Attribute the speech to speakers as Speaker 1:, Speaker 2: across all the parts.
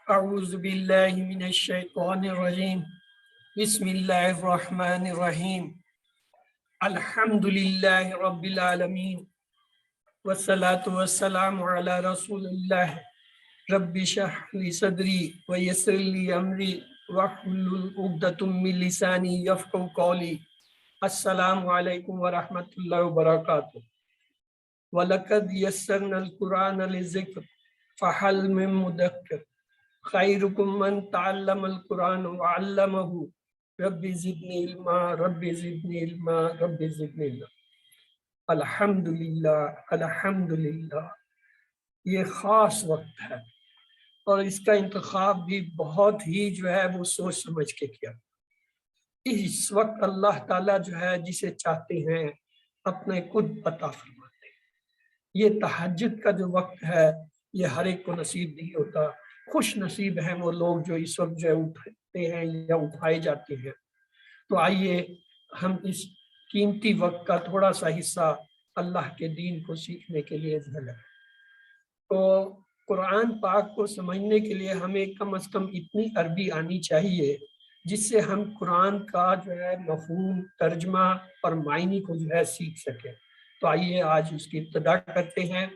Speaker 1: اعوذ باللہ من الشیطان الرجیم بسم اللہ الرحمن الرحیم الحمدللہ رب العالمین والصلاة والسلام علی رسول اللہ رب اشرح لی صدری ویسر لی امری واحلل عقدۃ من لسانی یفقہوا قولی۔ السلام علیکم ورحمۃ اللہ وبرکاتہ۔ وَلَقَدْ يَسَّرْنَا الْقُرْآنَ لِلذِّكْرِ فَهَلْ مِن مُّدَّكِرٍ خَيْرُكُم مَّن تَعَلَّمَ الْقُرْآنَ وَعَلَّمَهُ رَبِّ زِدْنِی عِلْمًا رَبِّ زِدْنِی عِلْمًا رَبِّ زِدْنِی عِلْمًا۔ الحمدللہ الحمدللہ، یہ خاص وقت ہے اور اس کا انتخاب بھی بہت ہی وہ سوچ سمجھ کے کیا۔ اس وقت اللہ تعالیٰ جسے چاہتے ہیں اپنے خود عطا فرماتے ہیں۔ یہ تہجد کا جو وقت ہے یہ ہر ایک کو نصیب نہیں ہوتا۔ خوش نصیب ہیں وہ لوگ جو اس وقت اٹھتے ہیں یا اٹھائے جاتے ہیں۔ تو آئیے ہم اس قیمتی وقت کا تھوڑا سا حصہ اللہ کے دین کو سیکھنے کے لیے لگائیں۔ تو قرآن پاک کو سمجھنے کے لیے ہمیں کم از کم اتنی عربی آنی چاہیے جس سے ہم قرآن کا مفہوم، ترجمہ اور معنی کو سیکھ سکیں۔ تو آئیے آج اس کی ابتدا کرتے ہیں۔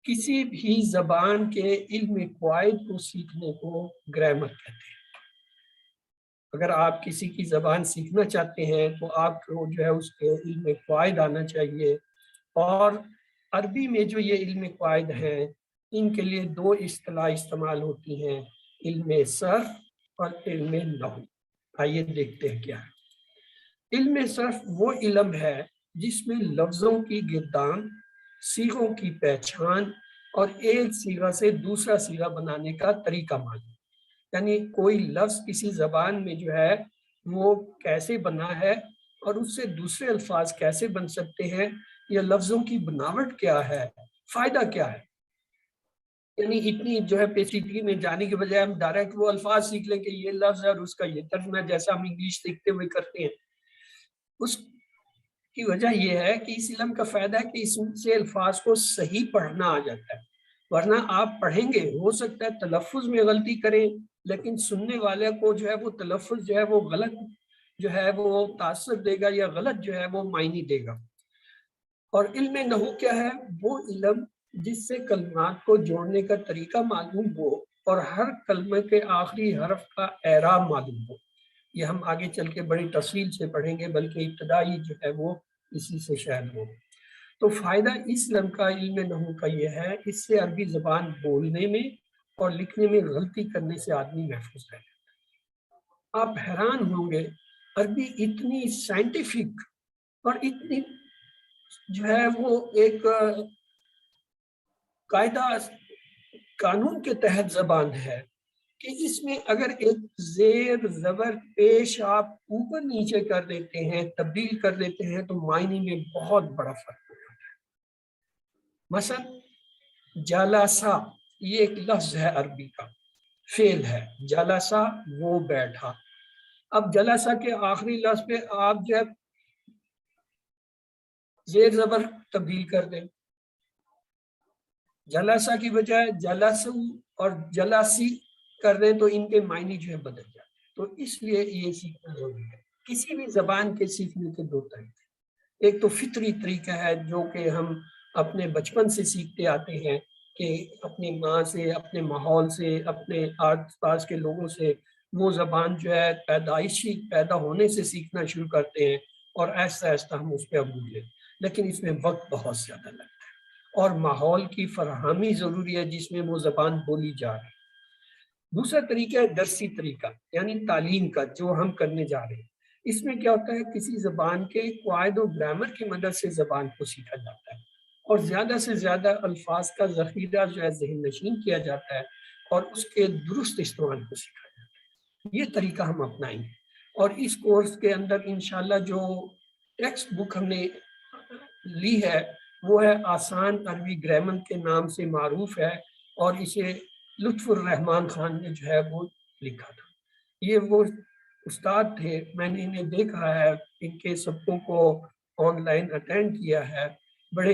Speaker 1: کسی بھی زبان کے علم قواعد کو سیکھنے کو گرامر کہتے ہیں۔ اگر آپ کسی کی زبان سیکھنا چاہتے ہیں تو آپ کو اس کے علم قواعد آنا چاہیے، اور عربی میں جو یہ علم قواعد ہیں ان کے لیے دو اصطلاح استعمال ہوتی ہیں، علم صرف اور علم نحو۔ آئیے دیکھتے ہیں کیا ہے۔ علم صرف وہ علم ہے جس میں لفظوں کی گردان، صیغوں کی پہچان اور ایک صیغہ سے دوسرا صیغہ بنانے کا طریقہ معلوم، یعنی کوئی لفظ کسی زبان میں وہ کیسے بنا ہے اور اس سے دوسرے الفاظ کیسے بن سکتے ہیں، یا لفظوں کی بناوٹ کیا ہے، فائدہ کیا ہے۔ یعنی اتنی پیچیدگی میں جانے کے بجائے ہم ڈائریکٹ وہ الفاظ سیکھ لیں کہ یہ لفظ ہے اور اس کا یہ ترجمہ ہے، جیسا ہم انگلش سیکھتے ہوئے کرتے ہیں۔ اس کی وجہ یہ ہے کہ اس علم کا فائدہ ہے کہ اس سے الفاظ کو صحیح پڑھنا آ جاتا ہے، ورنہ آپ پڑھیں گے ہو سکتا ہے تلفظ میں غلطی کریں، لیکن سننے والے کو وہ تلفظ وہ غلط وہ تاثر دے گا، یا غلط وہ معنی دے گا۔ اور علم نحو کیا ہے؟ وہ علم جس سے کلمات کو جوڑنے کا طریقہ معلوم ہو اور ہر کلمے کے آخری حرف کا اعراب معلوم ہو۔ یہ ہم آگے چل کے بڑی تفصیل سے پڑھیں گے، بلکہ ابتدائی وہ اسی سے شاید ہو۔ تو فائدہ اس علم کا، علم نحو کا یہ ہے، اس سے عربی زبان بولنے میں اور لکھنے میں غلطی کرنے سے آدمی محفوظ رہے۔ آپ حیران ہوں گے عربی اتنی سائنٹیفک اور اتنی وہ ایک قاعدہ قانون کے تحت زبان ہے کہ اس میں اگر ایک زیر زبر پیش آپ اوپر نیچے کر دیتے ہیں، تبدیل کر دیتے ہیں، تو معنی میں بہت بڑا فرق ہو جاتا ہے۔ مثلا جلسہ، یہ ایک لفظ ہے عربی کا، فعل ہے، جلسہ وہ بیٹھا۔ اب جلسہ کے آخری لفظ پہ آپ زیر زبر تبدیل کر دیں، جلسہ کی بجائے جلسو اور جلاسی کر دیں، تو ان کے معنی بدل جاتے ہیں۔ تو اس لیے یہ سیکھنا ضروری ہے۔ کسی بھی زبان کے سیکھنے کے دو طریقے، ایک تو فطری طریقہ ہے جو کہ ہم اپنے بچپن سے سیکھتے آتے ہیں، کہ اپنی ماں سے، اپنے ماحول سے، اپنے آس پاس کے لوگوں سے وہ زبان پیدائشی پیدا ہونے سے سیکھنا شروع کرتے ہیں، اور ایسا ایسا ہم اس پہ عبور لیں۔ لیکن اس میں وقت بہت زیادہ لگتا ہے اور ماحول کی فراہمی ضروری ہے جس میں وہ زبان بولی جا رہی ہے۔ دوسرا طریقہ ہے درسی طریقہ، یعنی تعلیم کا، جو ہم کرنے جا رہے ہیں۔ اس میں کیا ہوتا ہے، کسی زبان کے قواعد و گرامر کی مدد سے زبان کو سیکھا جاتا ہے، اور زیادہ سے زیادہ الفاظ کا ذخیرہ ذہن نشین کیا جاتا ہے، اور اس کے درست استعمال کو سیکھا جاتا ہے۔ یہ طریقہ ہم اپنائیں گے، اور اس کورس کے اندر انشاءاللہ جو ٹیکسٹ بک ہم نے لی ہے وہ ہے آسان عربی گرامر کے نام سے معروف ہے، اور اسے لطف الرحمن خان نے وہ لکھا تھا۔ یہ وہ استاد تھے، میں نے انہیں دیکھا ہے، ان کے سبقوں کو آن لائن اٹینڈ کیا ہے، بڑے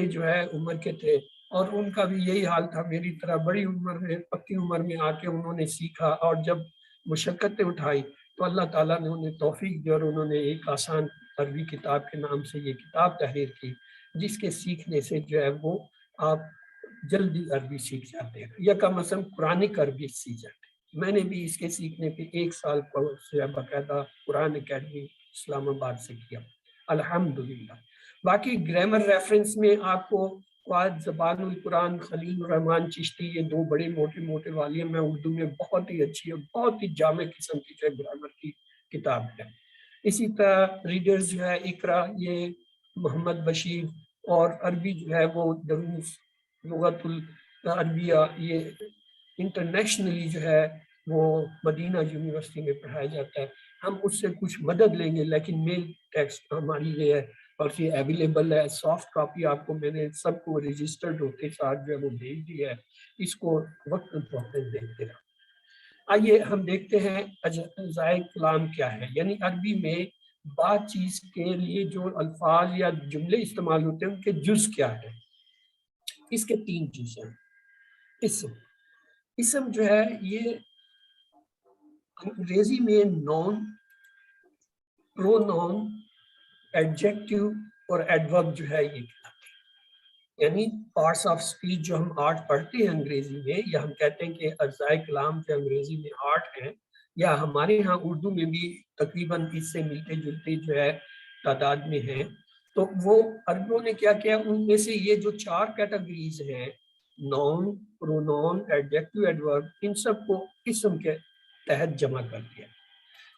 Speaker 1: عمر کے تھے، اور ان کا بھی یہی حال تھا میری طرح، بڑی عمر میں پکی عمر میں آ کے انہوں نے سیکھا، اور جب مشقتیں اٹھائی تو اللہ تعالیٰ نے انہیں توفیق دی اور انہوں نے ایک آسان عربی کتاب کے نام سے یہ کتاب تحریر کی، جس کے سیکھنے سے جو ہے وہ آپ جلدی عربی سیکھ جاتے ہیں، یا کم از کم قرآنک عربی سیکھ جاتے ہیں۔ میں نے بھی اس کے سیکھنے پہ 1 سال باقاعدہ قرآن اکیڈمی اسلام آباد سے کیا الحمدللہ۔ باقی گرامر ریفرنس میں آپ کو قواعد زبان القرآن خلیل الرحمن چشتی، یہ 2 بڑے موٹے والیوم ہیں اردو میں، بہت ہی اچھی اور بہت ہی جامع قسم کی جو گرامر کی کتاب ہے۔ اسی طرح ریڈرز جو ہے اقرا، یہ محمد بشیر، اور عربی جو ہے وہ دروس لغت العربیہ، یہ انٹرنیشنلی جو ہے وہ مدینہ یونیورسٹی میں پڑھایا جاتا ہے۔ ہم اس سے کچھ مدد لیں گے، لیکن مین ٹیکسٹ ہماری یہ ہے اور یہ اویلیبل ہے، سافٹ کاپی آپ کو میں نے سب کو رجسٹرڈ ہوتے ساتھ جو ہے وہ بھیج دیا ہے، اس کو وقت فوقت دیکھتے رہا۔ آئیے ہم دیکھتے ہیں اجزائے کلام کیا ہے، یعنی عربی میں بات چیز کے لیے جو الفاظ یا جملے استعمال ہوتے ہیں ان کے جز کیا ہے۔ اس کے 3 جز ہیں۔ اسم جو ہے یہ انگریزی میں نون، پرونون، ایڈجیکٹیو اور ایڈورب جو ہے یہ یعنی پارٹس آف سپیچ جو ہم 8 پڑھتے ہیں انگریزی میں، یا ہم کہتے ہیں کہ اجزائے کلام جو انگریزی میں 8 ہیں، یا ہمارے ہاں اردو میں بھی تقریباً اس سے ملتے جلتے جو ہے تعداد میں ہیں، تو وہ عربوں نے کیا کیا، ان میں سے یہ جو 4 کیٹیگریز ہیں، نون، پرونون، ایڈجیکٹیو، ایڈورب، ان سب کو اسم کے تحت جمع کر دیا۔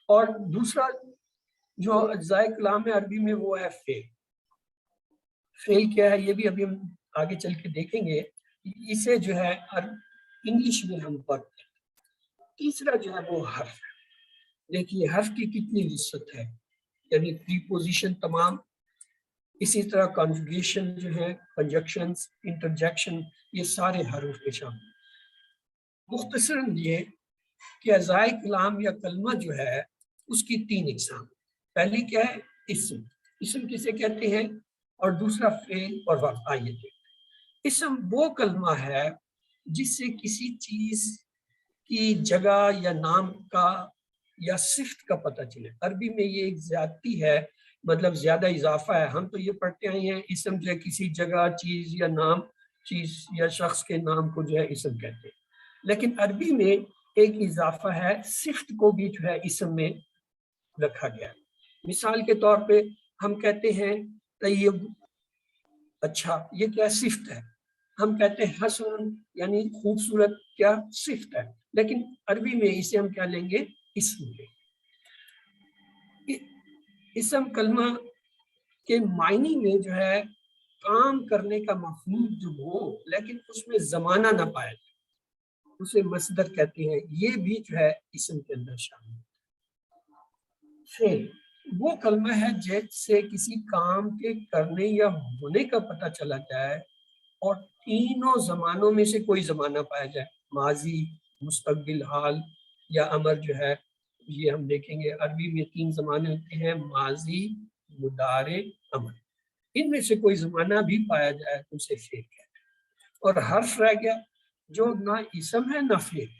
Speaker 1: اور دوسرا جو اجزائے کلام ہے عربی میں وہ ہے فعل۔ فعل کیا ہے یہ بھی ابھی ہم آگے چل کے دیکھیں گے، اسے جو ہے انگلش میں ہم پڑھتے ہیں۔ تیسرا جو ہے وہ حرف ہے۔ دیکھیے حرف کی کتنی وسعت ہے، یعنی پریپوزیشن تمام، اسی طرح کنجوگیشن جو ہے، کنجکشنز، انٹرجیکشن، یہ سارے حروف کے شامل۔ مختصراً یہ کہ اجزائے کلام یا کلمہ جو ہے اس کی 3 اقسام۔ پہلی کیا ہے، اسم۔ اسم کسے کہتے ہیں، اور دوسرا فعل اور وقت۔ آئیے دیکھیں، اسم وہ کلمہ ہے جس سے کسی چیز کی جگہ یا نام کا یا صفت کا پتہ چلے۔ عربی میں یہ ایک زیادتی ہے، مطلب زیادہ اضافہ ہے۔ ہم تو یہ پڑھتے آئے ہیں اسم جو ہے کسی جگہ، چیز یا نام، چیز یا شخص کے نام کو جو ہے اسم کہتے ہیں، لیکن عربی میں ایک اضافہ ہے، صفت کو بھی جو ہے اسم میں رکھا گیا ہے۔ مثال کے طور پہ ہم کہتے ہیں طیب، اچھا، یہ کیا صفت ہے۔ ہم کہتے ہیں حسن، یعنی خوبصورت، کیا صفت ہے، لیکن عربی میں اسے ہم کیا لیں گے، اسم لیں گے۔ اسم کلمہ کے معنی میں جو ہے کام کرنے کا مفعول جو ہو لیکن اس میں زمانہ نہ پایا جائے، اسے مصدر کہتے ہیں، یہ بھی جو ہے اسم کے اندر شامل ہے۔ فعل وہ کلمہ ہے جس سے کسی کام کے کرنے یا ہونے کا پتہ چلا جائے اور تینوں زمانوں میں سے کوئی زمانہ پایا جائے، ماضی، مستقبل حال یا امر جو ہے، یہ ہم دیکھیں گے عربی میں 3 زمانے ہوتے ہیں، ماضی، مضارع، امر، ان میں سے کوئی زمانہ بھی پایا جائے تو اسے فعل کہتے ہیں۔ اور حرف رہ گیا جو نہ اسم ہے نہ فعل،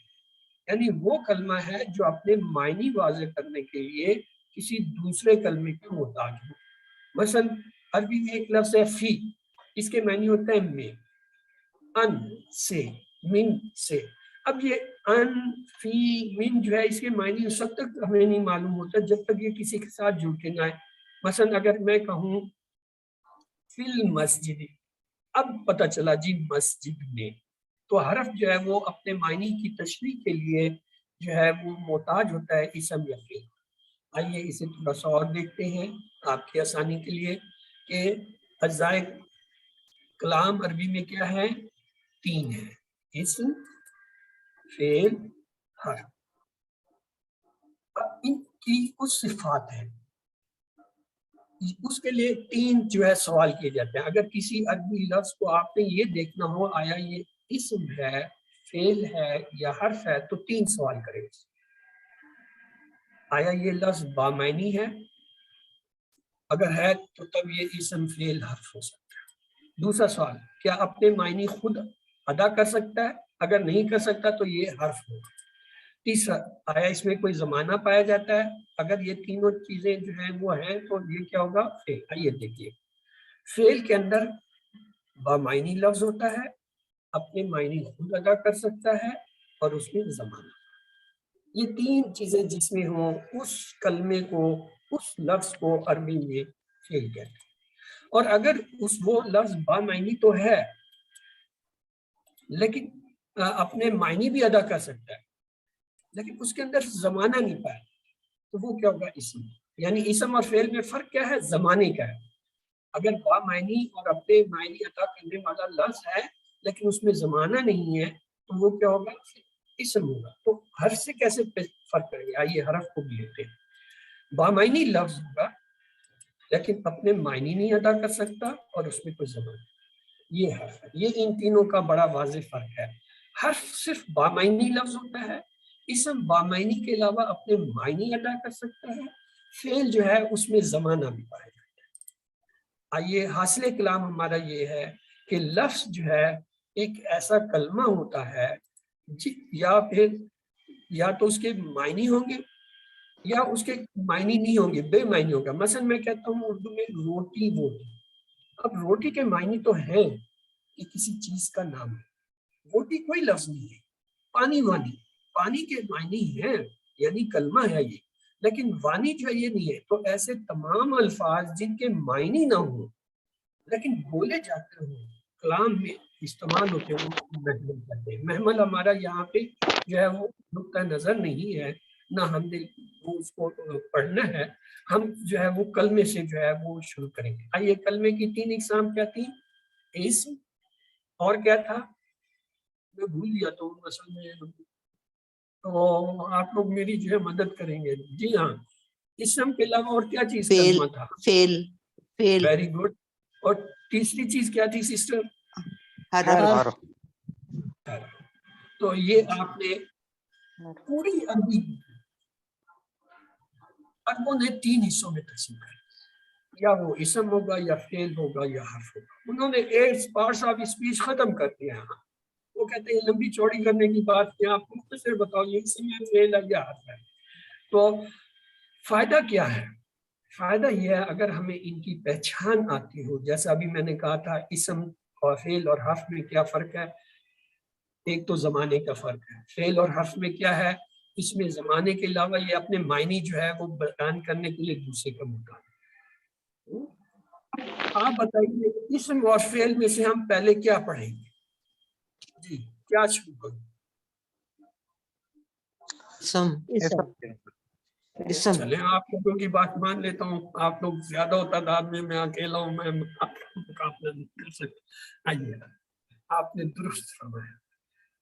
Speaker 1: یعنی وہ کلمہ ہے جو اپنے معنی واضح کرنے کے لیے کسی دوسرے کلمے کا محتاج ہو۔ مثلا عربی میں ایک لفظ ہے فی، اس کے معنی ہوتا ہے میں، ان سے، من سے۔ اب یہ ان، فی، من جو ہے اس کے معنی اس وقت تک ہمیں نہیں معلوم ہوتا جب تک یہ کسی کے ساتھ جڑ کے نہ آئے۔ مثلا اگر میں کہوں فی المسجد، اب پتہ چلا جی مسجد میں، تو حرف جو ہے وہ اپنے معنی کی تشریح کے لیے جو ہے وہ محتاج ہوتا ہے اسم یا فعل۔ آئیے اسے تھوڑا سا اور دیکھتے ہیں آپ کی آسانی کے لیے کہ اجزائے کلام عربی میں کیا ہے، 3 ہے، اسم، فعل، حرف۔ اب ان کی کچھ صفات ہیں، اس کے لیے 3 جو ہے سوال کیے جاتے ہیں۔ اگر کسی عربی لفظ کو آپ نے یہ دیکھنا ہو آیا یہ اسم ہے، فعل ہے یا حرف ہے، تو 3 سوال کریں۔ آیا یہ لفظ بامعنی ہے، اگر ہے تو تب یہ اسم، فعل، حرف ہو سکتا ہے۔ دوسرا سوال، کیا اپنے معنی خود ادا کر سکتا ہے؟ اگر نہیں کر سکتا تو یہ حرف ہوگا۔ تیسرا، آیا اس میں کوئی زمانہ پایا جاتا ہے؟ اگر یہ تینوں چیزیں جو ہیں وہ ہیں تو یہ کیا ہوگا؟ فعل۔ آئیے دیکھیے، فعل کے اندر بامعنی لفظ ہوتا ہے، اپنے معنی خود ادا کر سکتا ہے، اور اس میں زمانہ۔ یہ تین چیزیں جس میں ہوں اس کلمے کو، اس لفظ کو عربی میں فعل کہتے ہیں۔ اور اگر وہ لفظ بامعنی تو ہے لیکن اپنے معنی بھی ادا کر سکتا ہے، لیکن اس کے اندر زمانہ نہیں پایا، تو وہ کیا ہوگا؟ اسم۔ یعنی اسم اور فعل میں فرق کیا ہے؟ زمانے کا ہے۔ اگر بامعنی اور اپنے معنی ادا کرنے والا لفظ ہے لیکن اس میں زمانہ نہیں ہے تو وہ کیا ہوگا؟ اسم ہوگا۔ تو حرف سے کیسے فرق کریں گے؟ آئیے حرف کو بھی لیتے ہیں۔ بامعنی لفظ ہوگا لیکن اپنے معنی نہیں ادا کر سکتا اور اس میں کوئی زمانہ، یہ حرف ہے۔ یہ ان تینوں کا بڑا واضح فرق ہے۔ حرف صرف بامعنی لفظ ہوتا ہے، اسم بامعنی کے علاوہ اپنے معنی ادا کر سکتا ہے، فعل جو ہے اس میں زمانہ بھی پایا جاتا ہے۔ آئیے، حاصل کلام ہمارا یہ ہے کہ لفظ جو ہے ایک ایسا کلمہ ہوتا ہے یا پھر یا تو اس کے معنی ہوں گے یا اس کے معنی نہیں ہوں گے، بے معنی ہوگا۔ مثلا میں کہتا ہوں اردو میں روٹی ووٹی، اب روٹی کے معنی تو ہیں کہ کسی چیز کا نام ہے، روٹی کوئی لفظ نہیں ہے۔ پانی وانی، پانی کے معنی ہیں، یعنی کلمہ ہے یہ، لیکن وانی جو ہے یہ نہیں ہے۔ تو ایسے تمام الفاظ جن کے معنی نہ ہوں لیکن بولے جاتے ہوں، کلام میں استعمال ہوتے ہیں، محمل کہتے ہیں۔ محمل ہمارا یہاں پہ جو ہے وہ نقطہ نظر نہیں ہے، نہ ہم نے وہ اس کو پڑھنا ہے، ہم جو ہے وہ کلمے سے جو ہے وہ شروع کریں گے۔ آئیے، کلمے کی تین اقسام کیا تھی؟ اسم، اور کیا تھا میں بھول گیا تو اصل میں، تو آپ لوگ میری جو ہے مدد کریں گے۔ جی ہاں، اسم کے علاوہ اور کیا چیز کلمہ تھا؟
Speaker 2: فعل۔
Speaker 1: Very good. اور تیسری چیز کیا تھی سسٹر؟
Speaker 2: حرف۔
Speaker 1: تو یہ آپ نے پوری عربوں نے تین حصوں میں تقسیم کر، یا وہ اسم ہوگا یا فعل ہوگا یا حرف ہوگا۔ انہوں نے ایک پارٹس آف اسپیچ ختم کر دیا ہے۔ وہ کہتے ہیں لمبی چوڑی کرنے کی بات کیا، آپ مختصر بتاؤ یہ اسم ہے، فعل ہے یا حرف ہے۔ تو فائدہ کیا ہے؟ فائدہ یہ ہے اگر ہمیں ان کی پہچان آتی ہو، جیسا ابھی میں نے کہا تھا اسم اور فعل اور حرف میں کیا فرق ہے؟ ایک تو زمانے کا فرق ہے۔ فعل اور حرف میں کیا ہے؟ اس میں زمانے کے علاوہ یہ اپنے معنی جو ہے وہ بیان کرنے کے لیے دوسرے کا موقع ہے۔ آپ بتائیے اسم اور فعل میں سے ہم پہلے کیا پڑھیں گے؟ جی کیا شروع کریں؟ چلیں آپ لوگوں کی بات مان لیتا ہوں، آپ لوگ زیادہ ہو تعداد میں اکیلا ہوں، میں مقابلہ نہیں کر سکتا۔ آئیے، آپ نے درست فرمایا،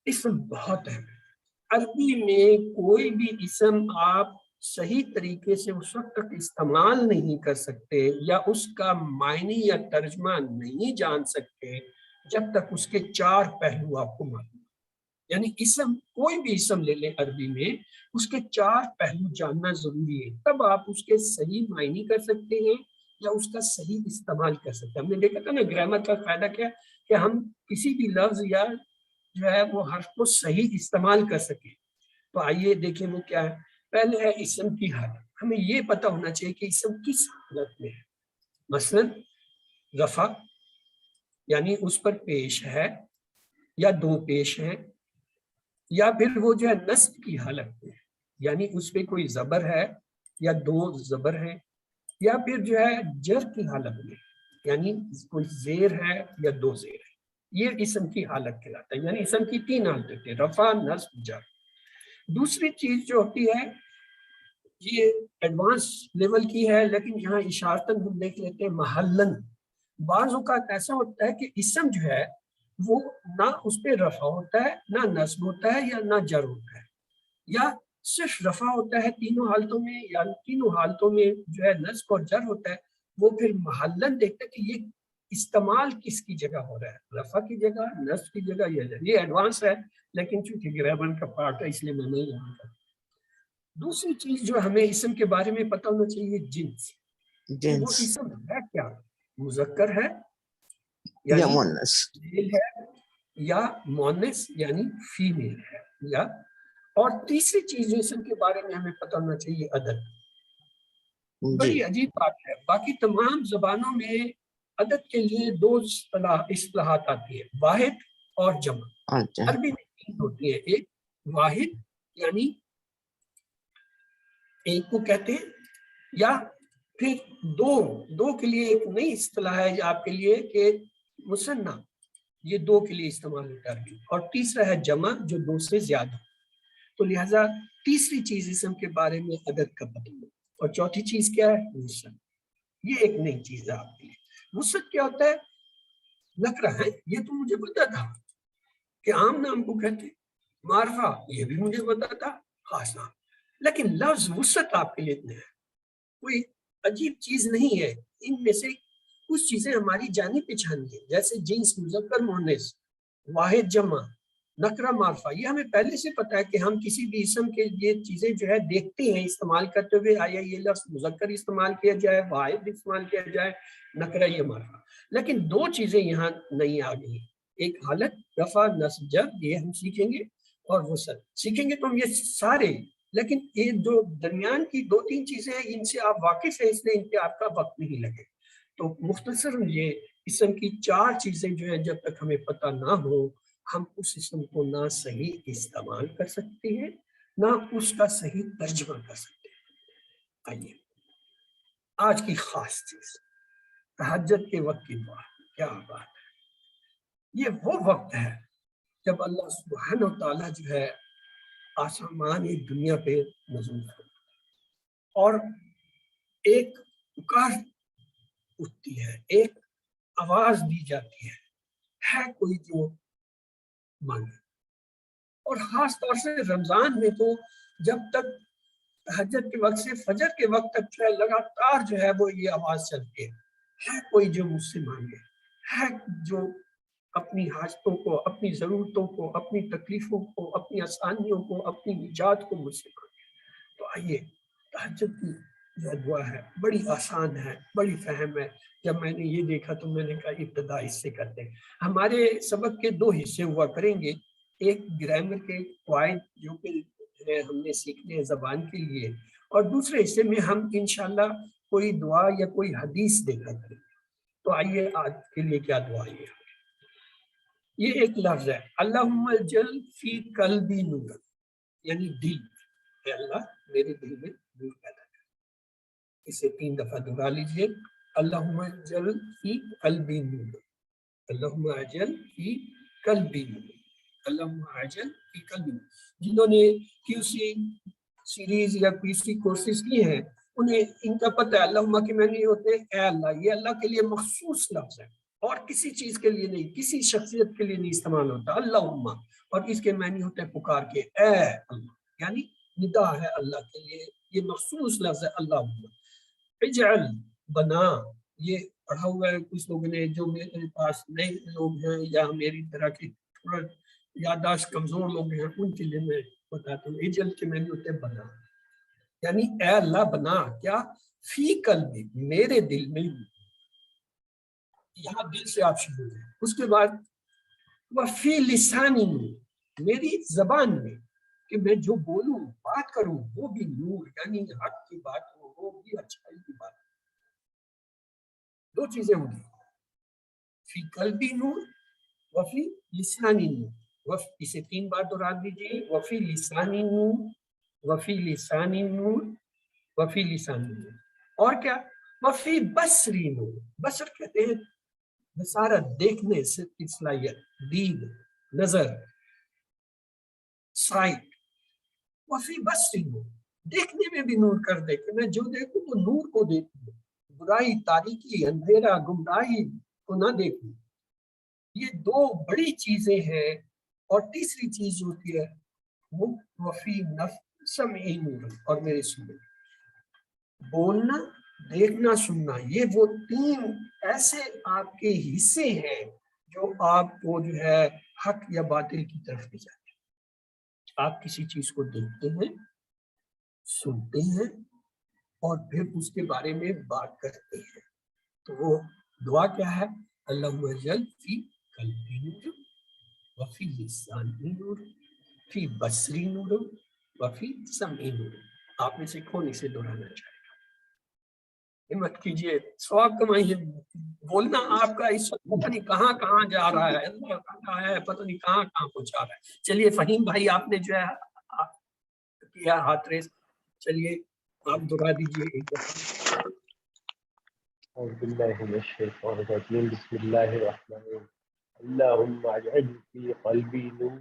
Speaker 1: اسم بہت ہے۔ عربی میں کوئی بھی اسم آپ صحیح طریقے سے اس وقت تک استعمال نہیں کر سکتے یا اس کا معنی یا ترجمہ نہیں جان سکتے جب تک اس کے چار پہلو آپ کو معلوم۔ یعنی اسم، کوئی بھی اسم لے لیں عربی میں، اس کے چار پہلو جاننا ضروری ہے، تب آپ اس کے صحیح معنی کر سکتے ہیں یا اس کا صحیح استعمال کر سکتے ہیں۔ ہم نے دیکھا تھا نا گرامر کا فائدہ کیا کہ ہم کسی بھی لفظ یا جو ہے وہ حرف کو صحیح استعمال کر سکیں۔ تو آئیے دیکھیں وہ کیا ہے۔ پہلے ہے اسم کی حالت، ہمیں یہ پتہ ہونا چاہیے کہ اسم کس حالت میں ہے۔ مثلا رفع، یعنی اس پر پیش ہے یا دو پیش ہیں، یا پھر وہ جو ہے نصب کی حالت میں، یعنی اس پہ کوئی زبر ہے یا دو زبر ہیں، یا پھر جو ہے جر کی حالت میں، یعنی کوئی زیر ہے یا دو زیر ہے۔ یہ اسم کی حالت کہلاتا ہے۔ یعنی اسم کی تین حالتیں ہیں، رفع، نصب، جر۔ دوسری چیز جو ہوتی ہے یہ ایڈوانس لیول کی ہے، لیکن یہاں اشارتاً ہم دیکھ لیتے ہیں محلن۔ بعض اوقات ایسا ہوتا ہے کہ اسم جو ہے وہ نہ اس پہ رفع ہوتا ہے، نہ نصب ہوتا ہے، یا نہ جر ہوتا ہے، یا صرف رفع ہوتا ہے تینوں حالتوں میں، یا تینوں حالتوں میں جو ہے نصب اور جر ہوتا ہے۔ وہ پھر محلن دیکھتا ہے کہ یہ استعمال کس کی جگہ ہو رہا ہے، رفع کی جگہ، نصب کی جگہ، یا جر۔ یہ ایڈوانس ہے لیکن چونکہ گرامر کا پارٹ ہے اس لیے میں نہیں یہاں کرتا۔ دوسری چیز جو ہمیں اسم کے بارے میں پتہ ہونا چاہیے، جنس۔ وہ اسم ہے کیا، مذکر ہے
Speaker 2: یا
Speaker 1: یعنی
Speaker 2: مونس
Speaker 1: میل ہے یا مونس یعنی فیمیل ہے یا. اور تیسری چیز جو اسم کے بارے میں ہمیں پتہ ہونا چاہیے عدد.
Speaker 2: جی
Speaker 1: بڑی عجیب بات ہے، باقی تمام زبانوں میں عدد کے لیے دو اصطلاحات آتی ہے، واحد اور جمع.
Speaker 2: اچھا
Speaker 1: عربی میں تین ہوتی ہے، ایک واحد یعنی ایک کو کہتے ہیں، یا پھر دو کے لیے ایک نئی اصطلاح ہے آپ کے لیے کہ مثنیٰ، یہ دو کے لیے استعمال ہوتا ہے. اور تیسرا ہے جمع جو دو سے زیادہ. تو لہذا تیسری چیز اسم کے بارے میں عدد کا پتہ ہو. اور چوتھی چیز کیا ہے؟ وسعت. یہ ایک نئی چیز ہے آپ کے لیے. وسعت کیا ہوتا ہے؟ نکرہ ہے، یہ تو مجھے پتا تھا کہ عام نام کو کہتے ہیں. معرفہ یہ بھی مجھے پتا تھا، خاص نام. لیکن لفظ وسعت آپ کے لیے اتنا ہے، کوئی عجیب چیز نہیں ہے. ان میں سے کچھ چیزیں ہماری جانی پہچانی ہے، جیسے جنس مذکر مؤنث، واحد جمع، نکرہ معرفہ. یہ ہمیں پہلے سے پتا ہے کہ ہم کسی بھی اسم کے یہ چیزیں جو ہے دیکھتے ہیں استعمال کرتے ہوئے، آیا یہ لفظ مذکر استعمال کیا جائے، واحد استعمال کیا جائے، نکرہ یا معرفہ. لیکن دو چیزیں یہاں نہیں آ گئی، ایک حالت رفع نصب جر، یہ ہم سیکھیں گے، اور وسعت سیکھیں گے. تو ہم یہ سارے، لیکن یہ جو درمیان کی دو تین چیزیں ہیں ان سے آپ واقف ہیں، اس لیے ان پہ آپ کا وقت نہیں لگے. تو مختصر یہ اسم کی چار چیزیں جو ہیں جب تک ہمیں پتہ نہ ہو، ہم اس اسم کو نہ صحیح استعمال کر سکتے ہیں نہ اس کا صحیح ترجمہ کر سکتے ہیں. آئیے آج کی خاص چیز، تہجد کے وقت کی دعا. کیا بات ہے، یہ وہ وقت ہے جب اللہ سبحانہ و تعالیٰ جو ہے آسمان دنیا پہ نزول ہو اور ایک پکار اٹھتی ہے، ایک آواز دی جاتی ہے کوئی جو مانگے. اور خاص طور سے رمضان میں تو جب تک تہجد کے وقت سے فجر کے وقت تک جو ہے لگاتار جو ہے وہ یہ آواز چلتی ہے کوئی جو مجھ سے مانگے، ہے جو اپنی حاجتوں کو، اپنی ضرورتوں کو، اپنی تکلیفوں کو، اپنی آسانیوں کو، اپنی نجات کو مجھ سے مانگے. تو آئیے تہجد کی جو دعا ہے بڑی آسان ہے، بڑی فہم ہے. جب میں نے یہ دیکھا تو میں نے کہا ابتدا اس سے کرتے ہیں. ہمارے سبق کے دو حصے ہوا کریں گے، ایک گرامر کے قواعد جو کہ ہم نے سیکھنے ہیں زبان کے لیے، اور دوسرے حصے میں ہم انشاءاللہ کوئی دعا یا کوئی حدیث دیکھا کریں گے. تو آئیے آج کے لیے کیا دعا ہے. یہ ایک لفظ ہے، اللہم اجعل فی قلبی نور، یعنی دل. اے اللہ میرے دل میں نور پیدا کر. اسے 3 دفعہ دہرا لیجئے، اللہم اجعل فی قلبی نور، اللہم اجعل فی قلبی نور، اللہم اجعل فی قلبی نور. جنہوں نے QC سیریز یا PC کورسز کی ہیں انہیں ان کا پتہ ہے اللہم کے معنی ہوتے ہیں اے اللہ. یہ اللہ کے لیے مخصوص لفظ ہے اور کسی چیز کے لیے نہیں، کسی شخصیت کے لیے نہیں استعمال ہوتا اللہم. اور اس کے معنی ہوتے ہیں پکار کے، اے اللہ، یعنی ندا ہے اللہ کے لیے، یہ مخصوص لفظ ہے اللہم. اجعل بنا، یہ پڑھا ہوا ہے کچھ لوگوں نے جو میرے پاس نئے لوگ ہیں یا میری طرح کے تھوڑا یادداشت کمزور لوگ ہیں ان کے لیے میں بتاتا ہوں. اجعل کے معنی ہوتے ہیں بنا، یعنی اے اللہ بنا کیا، فی قلبی میرے دل میں. یہاں دل سے آپ شروع ہیں. اس کے بعد وفی لسانی، میری زبان میں کہ میں جو بولوں بات کروں وہ بھی نور، یعنی حق کی بات ہو، وہ بھی اچھائی کی بات. دو چیزیں ہوں گی، فی قلبی نور، وفی لسانی نور. اسے 3 بار دہرا دیجیے، وفی لسانی نور، وفی لسانی نور، وفی لسانی نور. اور کیا، وفی بصری نور. بصر کہتے ہیں بصارت، دیکھنے سے کی صلاحیت، دید، نظر، سائٹ. وفی بصری نور، دیکھنے میں بھی نور کر دے کہ میں جو دیکھوں وہ نور کو دیکھوں، برائی، تاریکی، اندھیرا، گمراہی کو نہ دیکھوں. یہ 2 بڑی چیزیں ہیں. اور تیسری چیز جو ہوتی ہے وہ وفی سمعی نور، اور میرے سننے، بولنا، دیکھنا، سننا. یہ وہ 3 ایسے آپ کے حصے ہیں جو آپ کو جو ہے حق یا باطل کی طرف لے جاتے ہیں. آپ کسی چیز کو دیکھتے ہیں، سنتے ہیں اور پھر اس کے بارے میں بات کرتے ہیں. تو وہ دعا کیا ہے، اللہم اجعل فی قلبی نور وفی لسانی نور فی بصری نور وفی سمعی نور. آپ میں سے کون اسے دہرانا چاہے؟ ہمت کیجیے، ثواب کمائیے. بولنا آپ کا اس وقت پتہ نہیں کہاں کہاں جا رہا ہے، اللہ کہاں ہے پتہ نہیں کہاں کہاں پہنچا رہا ہے. چلیے فہیم بھائی آپ نے جو ہے کیا ہاتھ ریس، چلیے آپ دہرا دیجیے ایک دفعہ.
Speaker 3: اعوذ باللہ من الشیطان الرجیم بسم اللہ الرحمن الرحیم اللہم اجعل فی قلبی نور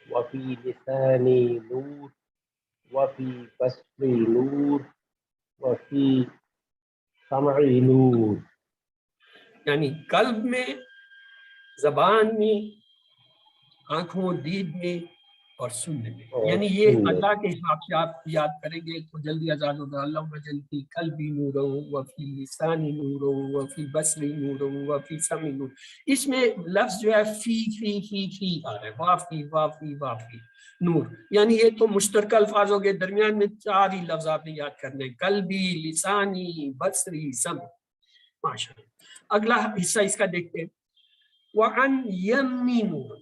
Speaker 3: وفی لسانی نور وفی بصری نور وفی سمعی نور.
Speaker 1: یعنی قلب میں، زبان میں، آنکھوں دید میں اور سننے میں. یعنی یہ اللہ کے حساب سے آپ یاد کریں گے تو جلدی آزاد ہوگا. اللہم اجعل فی قلبی نور وفی لسانی نور وفی بصری نور وفی سمعی نور. اس میں لفظ جو ہے فی آ رہا ہے، وافی وافی وافی نور. یعنی یہ تو مشترکہ الفاظ ہو گئے، درمیان میں 4 ہی لفظ آپ نے یاد کرنے ہیں، قلبی، لسانی، بصری، سمع. ماشاء اللہ. اگلا حصہ اس کا دیکھتے ہیں. وَعَنْ یَمِّ نور،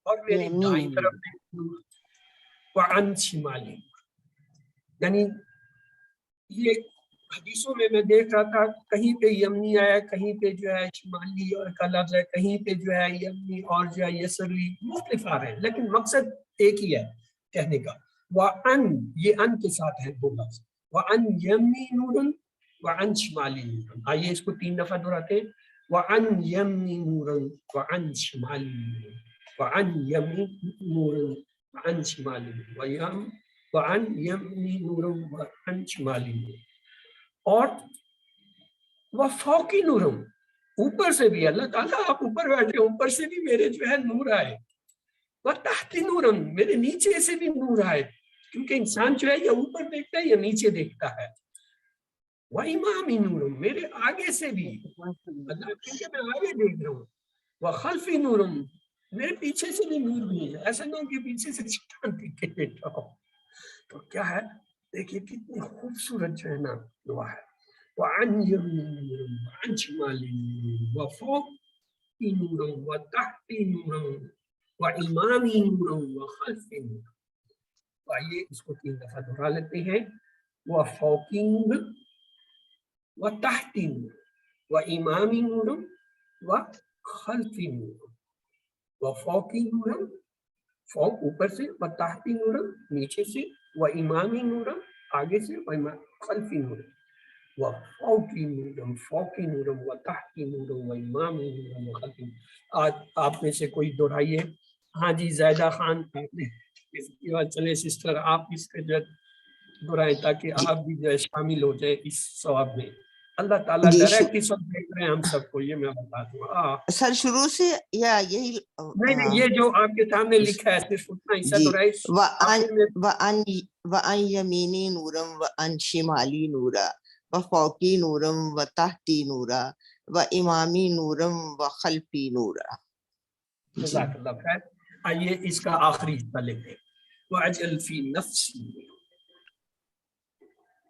Speaker 1: اور میری دائیں طرف میں نور. وَعَنْ شِمَالِ، یعنی یہ حدیثوں میں دیکھ رہا تھا کہیں پہ یمنی آیا، کہیں پہ جو ہے شمالی اور کا لفظ ہے، کہیں پہ جو ہے یمنی اور جو ہے یسری، مختلف آ رہے ہیں لیکن مقصد ایک ہی ہے کہنے کا. وَعَنْ، یہ ان کے ساتھ ہے دو لفظ. وَعَنْ یَمِّ نور وَعَنْ شِمَالِ نور. آئیے اس کو 3 دفعہ دہراتے ہیں. وَعَنْ یَمِّ نور وَعَنْ شِمَالِ نور وَعَنْ یَمِّ نور وَعَنْ شِمَالِ نور وَعَنْ یَمِّ نور وَعَنْ شِمَالِ نور. اور وَفَوْقِ نور، اوپر سے بھی اللہ تعالیٰ آپ اوپر بیٹھے، اوپر سے بھی میرے جو ہے نور آئے. وَتَحْتِ نور، میرے نیچے سے بھی نور آئے، کیونکہ انسان جو ہے یا اوپر دیکھتا ہے یا نیچے دیکھتا ہے. وَإِمَامِ نور، میرے آگے سے بھی، اللہ کیونکہ میں آگے دیکھ رہا ہوں. وَخَلْفِ نور، میرے پیچھے سے بھی نور بھی ہے، ایسا نہ ہو کہ پیچھے سے شیطان دیکھ کے بیٹھا ہو. تو کیا ہے، دیکھیے کتنی خوبصورت جو ہے نا دعا ہے. وَعَنْ يَمِينٍ وَعَنْ شِمَالٍ وَفَوْقِ نور وَتَحْتِ نور وَإِمَامِ نور وَخَلْفِ نور. تو آئیے اس کو 3 دفعہ دہرا لیتے ہیں. وَفَوْقِ نور وَتَحْتِ نور وَإِمَامِ نور وَخَلْفِ نور. وَفَوْقِ نور، فوق اوپر سے، وَتَحْتِ نور نیچے سے، وَإِمَامِ نور آگے سے، وَخَلْفِ نور. وَفَوْقِ نور، فوق نور، وَتَحْتِ نور وَإِمَامِ نور وَخَلْفِ نور. آج آپ میں سے کوئی دہرائیے. ہاں جی زیدہ خان، آپ نے اس کے بعد چلے سسٹر آپ اس کے جو دہرائیں تاکہ آپ بھی جو ہے شامل ہو جائے اس ثواب میں. اللہ تعالیٰ ڈائریکٹ اس وقت دیکھ رہے ہیں ہم سب کو، یہ میں بتا دوں.
Speaker 2: سر شروع سے یا یہی؟
Speaker 1: نہیں، یہ جو آپ کے سامنے لکھا ہے صرف اتنا حصہ دہرائے.
Speaker 2: وَعَنْ یَمِینِ نورم وَعَنْ شِمَالِ نورا وَفَوْقِ نورم وَتَحْتِ نورا وَإِمَامِ نورم وَخَلْفِ نورا.
Speaker 1: جزاک اللہ خیر. آئیے اس کا آخری حصہ لیتے ہیں. وَأَجْعَلْ فِي نَفْسِي،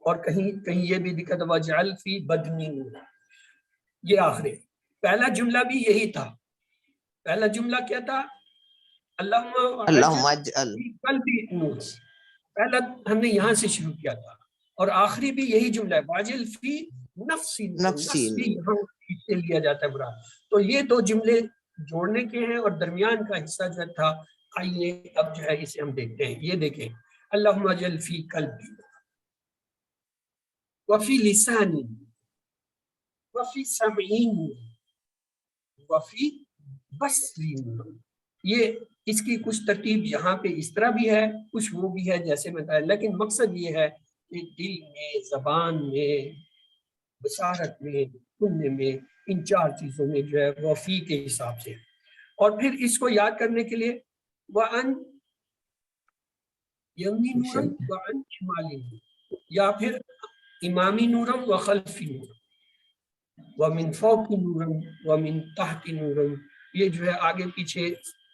Speaker 1: اور کہیں یہ بھی دکھا تھا وَأَجْعَلْ فِي بَدْنِي نورا. یہ آخری، پہلا جملہ بھی یہی تھا. پہلا جملہ کیا تھا؟
Speaker 2: اللہم اجعل
Speaker 1: فی قلبی نور. پہلا ہم نے یہاں سے شروع کیا تھا اور آخری بھی یہی جملہ ہے. وَأَجْعَلْ فِي نَفْسِي نور. نفس بھی یہاں سے لیا جاتا ہے برا. تو یہ 2 جملے جوڑنے کے ہیں اور درمیان کا حصہ جو تھا. آئیے اب جو ہے اسے ہم دیکھتے ہیں. یہ دیکھیں، اللہم اجعل فی قلبی وفی لسانی وفی سمعی وفی بصری. یہ اس کی کچھ ترتیب یہاں پہ اس طرح بھی ہے، کچھ وہ بھی ہے جیسے میں کہا، لیکن مقصد یہ ہے کہ دل میں، زبان میں، بصارت میں، سننے میں، ان 4 چیزوں میں جو ہے وفی کے حساب سے. اور پھر اس کو یاد کرنے کے لیے وَأَنْ یَمِّ نورًا وَأَنْ شِمَالِ نور، یا پھر امامی نورم وخلفی نور ومن فوق نورم ومن تحت نورم. یہ جو ہے آگے پیچھے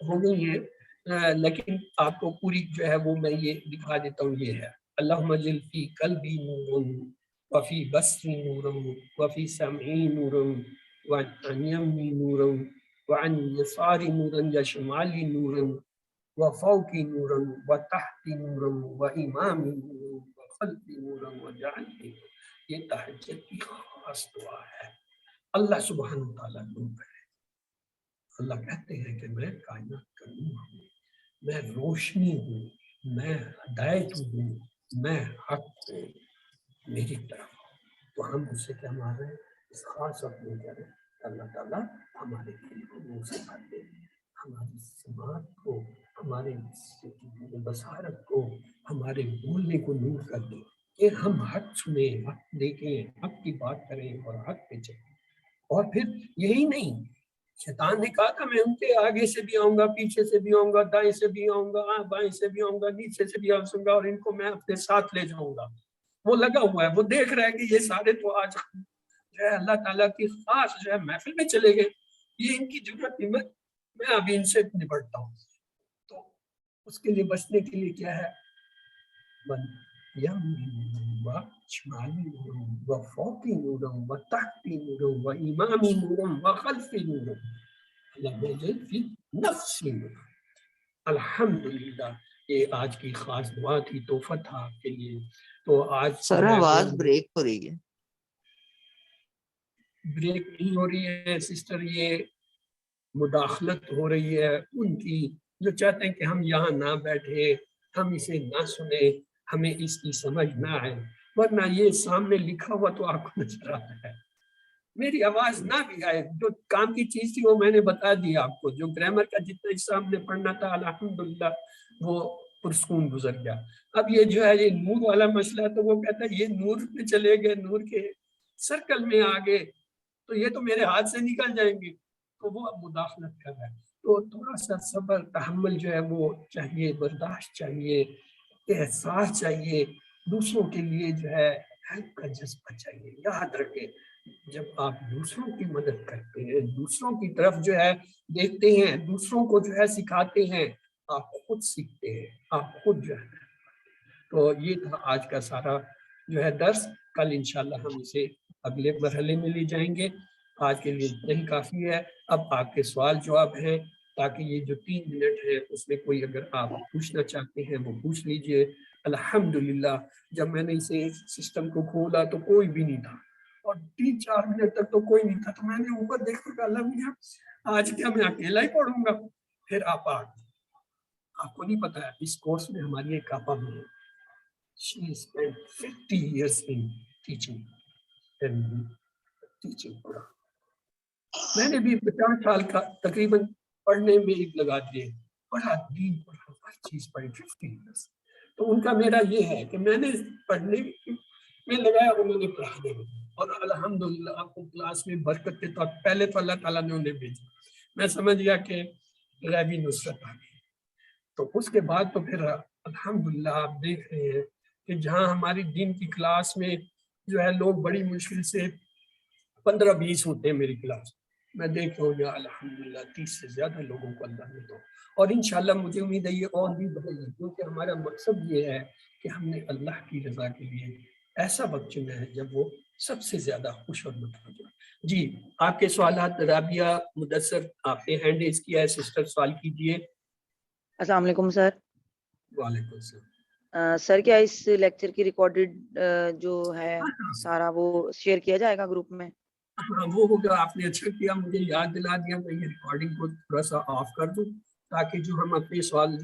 Speaker 1: ہو گئی ہیں لیکن آپ کو پوری جو ہے وہ میں یہ دکھا دیتا ہوں. یہ ہے اللہم اجعل فی قلبی نورم وفی بصری نورم وفی سمعی نورم وعن يمني نورا وعن يساري نورا یا شمالی نورا وفوقی نورا وتحتی نورا وامامی نورا وخلفی نورا وجعلنی نورا. یہ تہجد کی خاص دعا ہے. اللہ سبحانہ وتعالیٰ نور ہے. اللہ کہتے ہیں کہ میں کائنات کا نور ہوں، میں روشنی ہوں، میں ہدایت ہوں، میں حق ہوں، میری طرف. تو ہم اس سے کیا مان رہے ہیں؟ اس خاص وقت میں کریں اللہ تعالیٰ ہمارے دل کو نور سے بھر دے، ہماری سماعت کو، ہمارے بصارت کو، ہمارے بولنے کو نور کر دے کہ ہم حق سنیں، حق دیکھیں، حق کی بات کریں اور حق پہ چلیں. اور پھر یہی نہیں، شیطان نے کہا تھا میں ان کے آگے سے بھی آؤں گا، پیچھے سے بھی آؤں گا، دائیں سے بھی آؤں گا، بائیں سے بھی آؤں گا، نیچے سے بھی آؤں گا، اور ان کو میں اپنے ساتھ لے جاؤں گا. وہ لگا ہوا ہے، وہ دیکھ رہا ہے کہ یہ سارے تو آج جو ہے اللہ تعالیٰ کی خاص جو ہے محفل میں چلے گئے، یہ ان کی ضرورت نہیں، میں ابھی ان سے نپٹتا ہوں. تو اس کے لیے بچنے کے لیے کیا ہے؟ شمالی نورم وفوقی نورم وتحتی نورم وامامی نورم وخلفی نورم لم یجد فی نفسی نورم. الحمدللہ یہ آج کی خاص دعا تھی، تحفہ تھا آپ کے لیے. تو آج
Speaker 2: سر آواز بریک ہو رہی ہے.
Speaker 1: بریک نہیں ہو رہی ہے سسٹر، یہ مداخلت ہو رہی ہے ان کی جو چاہتے ہیں کہ ہم یہاں نہ بیٹھے، ہم اسے نہ سنیں، ہمیں اس کی سمجھ نہ آئے. ورنہ یہ سامنے لکھا ہوا تو آپ کو نظر آ رہا ہے. میری آواز نہ بھی آئے، جو کام کی چیز تھی وہ میں نے بتا دی آپ کو. جو گرامر کا جتنا حصہ ہم نے پڑھنا تھا الحمدللہ وہ پرسکون گزر گیا. اب یہ جو ہے یہ نور والا مسئلہ، تو وہ کہتا ہے یہ نور پہ چلے گئے، نور کے سرکل میں آ گئے تو یہ تو میرے ہاتھ سے نکل جائیں گے. تو وہ اب مداخلت کر رہا ہے. تو تھوڑا سا صبر تحمل جو ہے وہ چاہیے، برداشت چاہیے، احساس چاہیے، دوسروں کے لیے جو ہے ہیلپ کا جذبہ چاہیے. یاد رکھیں جب آپ دوسروں کی مدد کرتے ہیں، دوسروں کی طرف جو ہے دیکھتے ہیں، دوسروں کو جو ہے سکھاتے ہیں، آپ خود سیکھتے ہیں، آپ خود جو ہے. تو یہ تھا آج کا سارا جو ہے درس. کل انشاءاللہ ہم اسے اگلے مرحلے میں لے جائیں گے. آج کے لیے اتنا ہی کافی ہے. اب آپ کے سوال جواب ہیں، تاکہ یہ جو 3 منٹ ہے اس میں کوئی اگر آپ پوچھنا چاہتے ہیں وہ پوچھ لیجئے. الحمدللہ جب میں نے اسے سسٹم کو کھولا تو کوئی بھی نہیں تھا، اور 3-4 منٹ تک تو کوئی نہیں تھا. تو میں نے اوپر دیکھ کر کہا اللہ میاں آج کیا میں اکیلا ہی پڑھوں گا؟ پھر آپ کو نہیں پتا ہے اس کورس میں ہماری ایک آپا بھی ہے. She spent 50 years in teaching. میں نے بھی 50 سال کا تقریباً پڑھنے میں لگا دیے، پڑھا دین پڑھا، ہر چیز پڑھی 50 years. تو ان کا میرا یہ ہے کہ میں نے پڑھنے میں لگایا، انہوں نے پڑھانے میں. اور الحمدللہ آپ کو کلاس میں برکت کے طور پہلے تو اللہ تعالیٰ نے انہیں بھیجا. میں سمجھ گیا کہ غیبی نصرت آ گئی. تو اس کے بعد تو پھر الحمدللہ آپ دیکھ رہے ہیں کہ جہاں ہماری دین کی کلاس میں جو ہے لوگ بڑی مشکل سے 15-20 ہوتے ہیں میری کلاس، میں دیکھ رہا ہوں یا الحمدللہ 30 سے زیادہ لوگوں کو اللہ نے دو. اور انشاءاللہ مجھے امید ہے یہ اور بھی بڑھے گی، کیونکہ ہمارا مقصد یہ ہے کہ ہم نے اللہ کی رضا کے لیے ایسا وقت چنا ہے جب وہ سب سے زیادہ خوش اور متوجہ. جی آپ کے سوالات. رابعہ مدثر آپ نے ہینڈ ریز کیا ہے، سسٹر سوال کیجئے.
Speaker 4: السلام علیکم سر.
Speaker 1: وعلیکم السلام.
Speaker 4: سر کیا اس لیکچر کی ریکارڈڈ جو ہے سارا وہ شیئر کیا جائے گا گروپ میں؟
Speaker 1: ہاں وہ ہوگا. آپ نے اچھا کیا مجھے یاد دلا دیا. میں یہ ریکارڈنگ کو تھوڑا سا آف کر دوں تاکہ جو ہم اپنے سوال